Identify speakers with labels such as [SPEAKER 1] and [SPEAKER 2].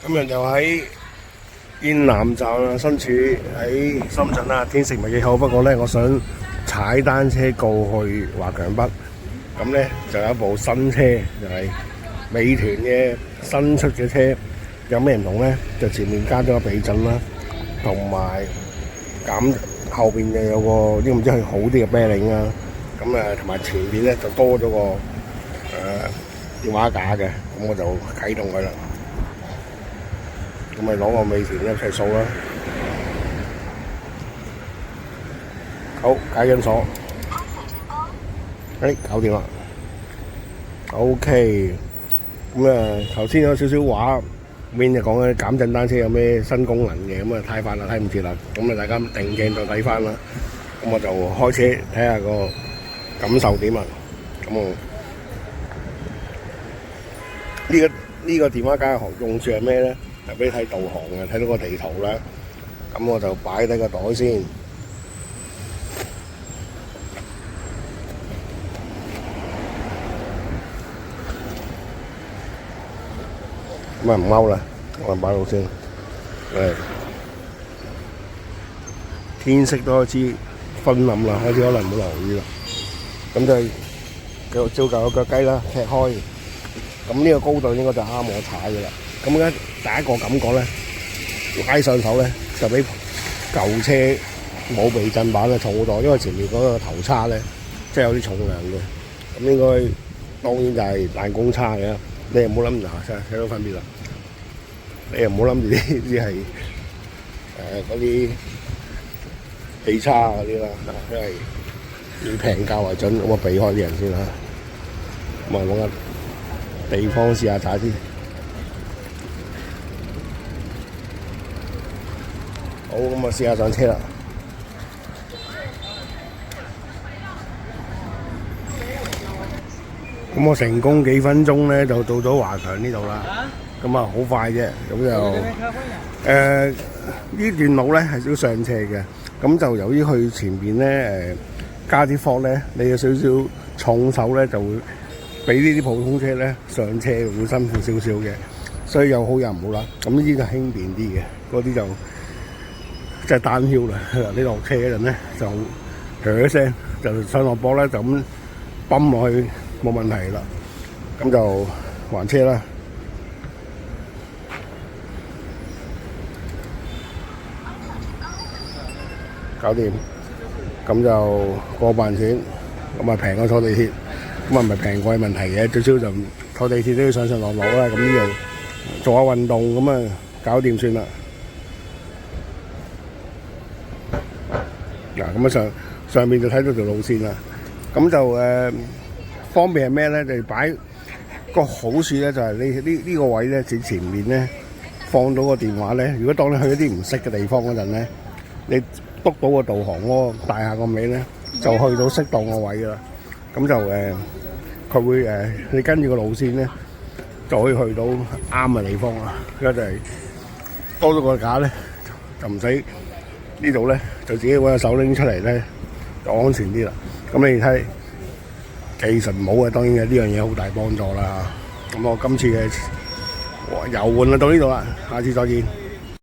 [SPEAKER 1] 今日就喺燕南站啊，身處喺深圳啦。天色唔係幾好，不過咧，我想踩單車過去華強北。咁咧就有一部新車，就係美團嘅新出嘅車。有咩唔同咧？就前面加咗個避震啦，同埋後邊就有個唔知係好啲嘅啤令啊。咁啊，同埋前面咧就多咗個電話架嘅，咁我就啟動佢啦。咁咪攞個美團一齊數啦。好，解緊鎖，搞掂啦。OK， 咁啊頭先有少少話面就講緊減震單車有咩新功能嘅，咁啊太快啦，睇唔切啦。咁啊大家定鏡再睇翻啦。咁我就開車睇下個感受點啊。咁我呢個電話架用處係咩咧？就俾你睇導航嘅，睇到個地圖啦。咁我就擺低個袋先。咁啊唔勾啦，我擺到先。天色都開始昏暗啦，開始可能冇落雨啦。咁就照舊個腳雞啦，踢開。咁呢個高度應該就啱我踩嘅啦。咁而家第一個感覺咧，拉上手咧就比舊車冇避震板咧重好多，因為前面嗰個頭叉咧即係有啲重量嘅。咁應該當然就係彈弓叉嘅，你又唔好諗睇到分別啦。你又唔好諗住呢啲係嗰啲氣叉嗰啲啦，因為要平價為準，咁我避開啲人先啦。咁啊揾個地方試下踩先。好，咁啊試下上車啦。咁我成功幾分鐘咧就到咗華強呢度啦。咁啊好快啫，咁就呢段路咧係少上斜嘅。咁就由於去前邊咧加啲貨咧，你有少少重手咧就會比呢啲普通車咧上車會辛苦少少嘅，所以有好有唔好啦。咁呢啲就輕便啲嘅，嗰啲就即係單囂啦。你落車嗰陣咧就一聲就上落坡咧就咁泵落去冇問題啦。咁就還車啦。搞掂，咁就過萬錢，咁啊平過坐地鐵，咁啊唔係平貴問題嘅，最少就坐地鐵都要上上落落啦。咁呢度做下運動，咁啊搞掂算啦。嗱，咁啊上面就睇到條路線啦。咁就方便係咩咧？就擺個好處咧，就係呢個位咧，喺前面咧放到個電話咧。如果當你去一啲唔識嘅地方嗰陣咧，你篤到個導航嗰個大廈個尾咧，就去到適當個位噶啦。咁就佢會你跟住個路線咧，就可以去到啱嘅地方啦。而家就係多咗個架咧，就唔使呢度咧，就自己揾個手拎出嚟咧，就安全啲啦。咁你睇技術唔好嘅，當然係呢樣嘢好大幫助啦。咁我今次嘅遊玩就到呢度啦，下次再見。